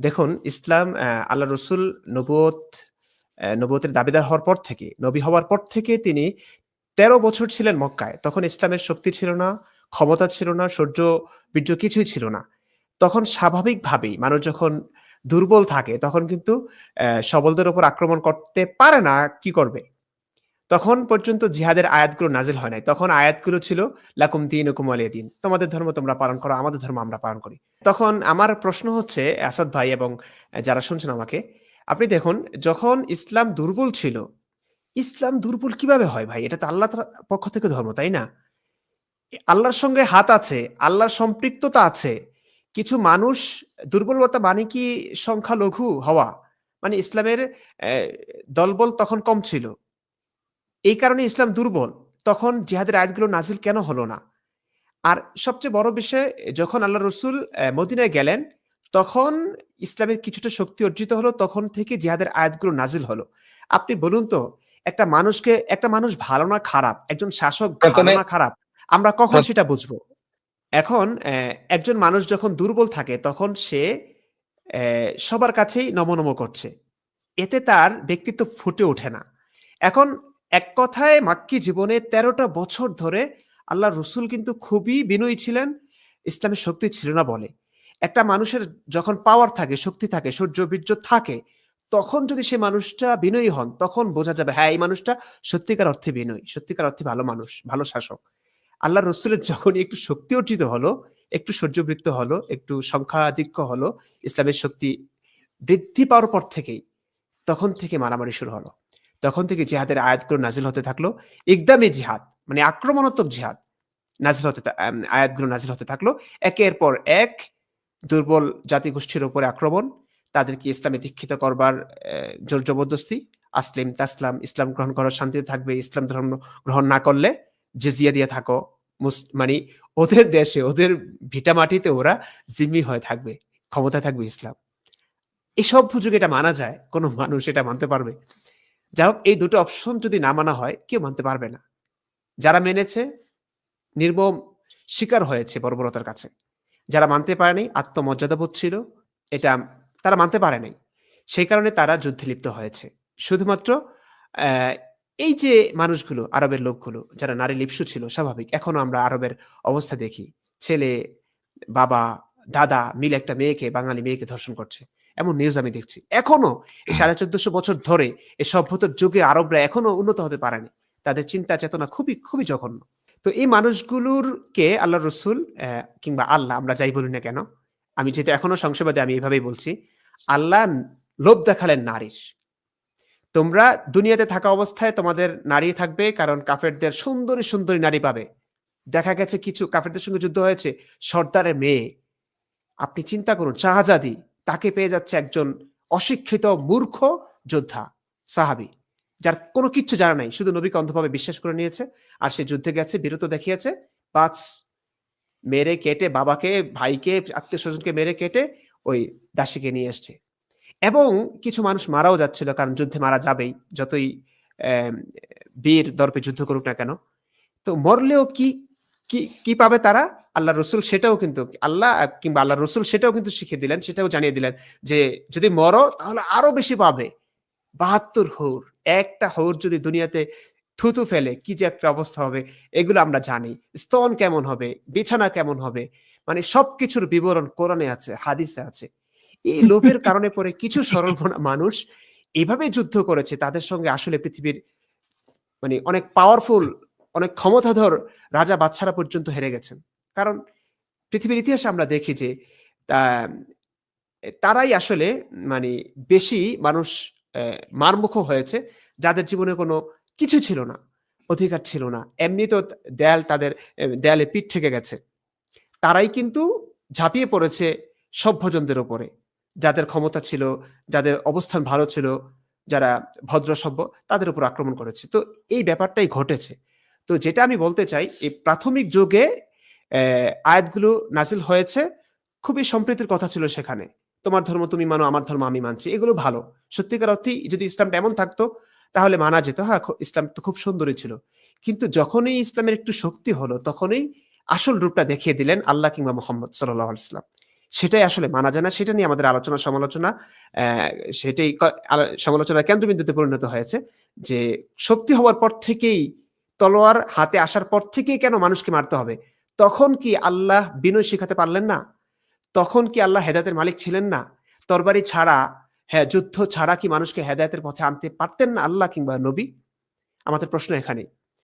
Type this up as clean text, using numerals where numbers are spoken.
দেখুন, ইসলাম আল্লাহ রসুল নবুয়ত নবুয়তের দাবিদার হওয়ার পর থেকে, নবী হওয়ার পর থেকে তিনি ১৩ বছর ছিলেন মক্কায়। তখন ইসলামের শক্তি ছিল না, ক্ষমতা ছিল না, শৌর্য-বীর্য কিছুই ছিল না। তখন স্বাভাবিকভাবেই মানুষ যখন দুর্বল থাকে, তখন কিন্তু সবলদের উপর আক্রমণ করতে পারে না, কি করবে? তখন পর্যন্ত জিহাদের আয়াতগুলো নাজিল হয় নাই। তখন আয়াতগুলো ছিল লাকুম দীনুকুম ওয়ালিয়া দিন। তোমাদের ধর্ম তোমরা পালন করো, আমাদের ধর্ম আমরা পালন করি। তখন আমার প্রশ্ন হচ্ছে আসাদ ভাই এবং যারা শুনছেন আমাকে, আপনি দেখুন যখন ইসলাম দুর্বল ছিল, ইসলাম দুর্বল কিভাবে হয় ভাই? এটা তো আল্লাহ পক্ষ থেকে ধর্ম, তাই না? আল্লাহর সঙ্গে হাত আছে, আল্লাহর সম্পৃক্ততা আছে। কিছু মানুষ দুর্বলতা মানে কি সংখ্যালঘু হওয়া? মানে ইসলামের অ্যা দলবল তখন কম ছিল। এই কারণে ইসলাম দুর্বল। তখন জিহাদের আয়াতগুলো নাজিল কেন হলো না? আর সবচেয়ে বড় বিষয় যখন আল্লাহ রসুল মদিনায় গেলেন, তখন ইসলামের কিছুটা শক্তি অর্জিত হলো, তখন থেকে জিহাদের আয়াতগুলো নাজিল হলো। আপনি বলুন তো, একটা মানুষ ভালো না খারাপ, একজন শাসক ভালো প্রথমে না খারাপ, আমরা কখন প্র- সেটা বুঝবো? এখন একজন মানুষ যখন দুর্বল থাকে, তখন সে সবার কাছেই নমঃ করছে। এতে তার ব্যক্তিত্ব ফুটে ওঠে না। এখন এক কথায় মাক্কী জীবনে ১৩ টা বছর ধরে আল্লাহর রসুল কিন্তু খুবই বিনয়ী ছিলেন, ইসলামের শক্তি ছিল না বলে। একটা মানুষের যখন পাওয়ার থাকে, শক্তি থাকে, শৌর্য-বীর্য থাকে, তখন যদি সে মানুষটা বিনয়ী হন, তখন বোঝা যাবে হ্যাঁ, এই মানুষটা সত্যিকার অর্থে বিনয়ী, সত্যিকার অর্থে ভালো মানুষ, ভালো শাসক। আল্লাহর রসুলের যখনই একটু শক্তি অর্জিত হলো, একটু শৌর্যবৃত্ত হলো, একটু সংখ্যাধিক্য হলো, ইসলামের শক্তি বৃদ্ধি পাওয়ার পর থেকেই, তখন থেকে মারামারি শুরু হলো। তখন থেকে জিহাদের আয়াতগুলো নাজিল হতে থাকলো। ইকদামে জিহাদ মানে আক্রমণাত্মক জিহাদ নাজিল হতে আয়াতগুলো নাজিল হতে থাকলো। একের পর এক দুর্বল জাতিগোষ্ঠীর উপরে আক্রমণ, তাদেরকে ইসলামে দীক্ষিত করবার জোর জবরদস্তি, আসলিম তাসলাম, ইসলাম গ্রহণ করো শান্তিতে থাকবে, ইসলাম ধর্ম গ্রহণ না করলে জিজিয়া দিয়ে থাকো। মানে ওদের দেশে, ওদের ভিটামাটিতে ওরা জিম্মি হয়ে থাকবে। ক্ষমতায় থাকবে ইসলাম। এই সভ্য যুগে এটা মানা যায়? কোন মানুষ এটা মানতে পারবে? যাই হোক, এই দুটো অপশন যদি না মানা হয়, কেউ মানতে পারবে না। যারা মেনেছে নির্মম শিকার হয়েছে বর্বরতার কাছে। যারা মানতে পারেনি, আত্মমর্যাদাবোধ ছিল, এটা তারা মানতে পারে নাই। সেই কারণে তারা যুদ্ধে লিপ্ত হয়েছে। শুধুমাত্র অ্যা এই যে মানুষগুলো, আরবের লোকগুলো যারা নারী লিপ্সু ছিল, স্বাভাবিক। এখনো আমরা আরবের অবস্থা দেখি। ছেলে, বাবা, দাদা মিলে একটা মেয়েকে, বাঙালি মেয়েকে ধর্ষণ করছে। এমন নিউজ আমি দেখছি। এখনো এই ১৪৫০ বছর ধরে এই সভ্যতার যুগে আরবরা এখনো উন্নত হতে পারেনি। তাদের চিন্তা চেতনা খুবই, খুবই জঘন্য। তো এই মানুষগুলোরকে আল্লাহর রসুল কিংবা আল্লাহ আমরা যাই বলি না কেন, আমি যেটা এখনো সংশয়বাদী আমি এভাবেই বলছি। আল্লাহ লোভ দেখালেন নারীর। তোমরা দুনিয়াতে থাকা অবস্থায় তোমাদের নারী থাকবে, কারণ কাফেরদের সুন্দরী, সুন্দরী নারী পাবে। দেখা গেছে কিছু কাফেরদের সঙ্গে যুদ্ধ হয়েছে, সর্দারের মেয়ে। আপনি চিন্তা করুন, শাহজাদি, তাকে পেয়ে যাচ্ছে একজন অশিক্ষিত মূর্খ যোদ্ধা, সাহাবী, যার কোনো কিচ্ছু জানা নাই। শুধু নবীকে অন্ধভাবে বিশ্বাস করে নিয়েছে। আর সে যুদ্ধে গেছে, বীরত্ব দেখিয়েছে। বাস মেরে কেটে বাবাকে, ভাইকে, আত্মীয়স্বজনকে মেরে কেটে ওই দাসীকে নিয়ে এসছে। এবং কিছু মানুষ মারাও যাচ্ছিল, কারণ যুদ্ধে মারা যাবেই। যতই অ্যাম বীর দর্পে যুদ্ধ করুক না কেন। তো মরলেও কি পাবে তারা? আল্লাহর রাসূল সেটাও কিন্তু কিংবা আল্লাহর রাসূল সেটাও কিন্তু শিখিয়ে দিলেন, সেটাও জানিয়ে দিলেন যে, যদি মরো তাহলে আরো বেশি পাবে। ৭২ হৌর। একটা হৌর যদি দুনিয়াতে থুথু ফেলে কি যে একটা অবস্থা হবে, এগুলো আমরা জানি। স্তন কেমন হবে, বিছানা কেমন হবে, মানে সবকিছুর বিবরণ কোরআনে আছে, হাদিসে আছে। এই লোভের কারণে পরে কিছু সরল মনা মানুষ এভাবে যুদ্ধ করেছে, তাদের সঙ্গে আসলে পৃথিবীর মানে অনেক পাওয়ারফুল, অনেক ক্ষমতাধর রাজা বাদশারা পর্যন্ত হেরে গেছেন। কারণ পৃথিবীর ইতিহাসে আমরা দেখি যে তা তারাই আসলে মানে বেশি মানুষ মারমুখো হয়েছে, যাদের জীবনে কোনো কিছু ছিল না, অধিকার ছিল না। এমনিতেও দেয়াল তাদের দেয়ালে পিঠ ঠেকে গেছে। তারাই কিন্তু ঝাঁপিয়ে পড়েছে সভ্যজনদের উপরে। যাদের ক্ষমতা ছিল, যাদের অবস্থান ভালো ছিল, যারা ভদ্র সভ্য, তাদের উপর আক্রমণ করেছে। তো এই ব্যাপারটাই ঘটেছে। তো যেটা আমি বলতে চাই, এই প্রাথমিক যুগে আয়াতগুলো নাজিল হয়েছে, খুবই সম্প্রীতির কথা ছিল সেখানে। তোমার ধর্ম তুমি মানো, আমার ধর্ম আমি মানছি। এগুলো ভালো। সত্যিকার অর্থেই যদি ইসলামটা এমন থাকতো, তাহলে মানা যেত। হ্যাঁ, ইসলাম তো খুব সুন্দরই ছিল। কিন্তু যখনই ইসলামের একটু শক্তি হলো, তখনই আসল রূপটা দেখিয়ে দিলেন আল্লাহ কিংবা মুহাম্মদ সাল্লাল্লাহু আলাইহি ওয়াসাল্লাম। সেটাই আসলে মানা যায় না। সেটা নিয়ে আমাদের আলোচনা সমালোচনা সেটাই সমালোচনার কেন্দ্রবিন্দুতে পরিণত হয়েছে যে শক্তি হওয়ার পর থেকেই তলোয়ার হাতে আসার পর থেকেই কেন মানুষকে মারতে হবে? তখন কি আল্লাহ বিনয় শিখাতে পারলেন না? তখন কি আল্লাহ হেদায়েতের মালিক ছিলেন না? তরবারি ছাড়া, হ্যাঁ, যুদ্ধ ছাড়া কি মানুষকে হেদায়েতের পথে আনতে পারতেন না আল্লাহ কিংবা নবী? আমাদের প্রশ্ন এখানেই।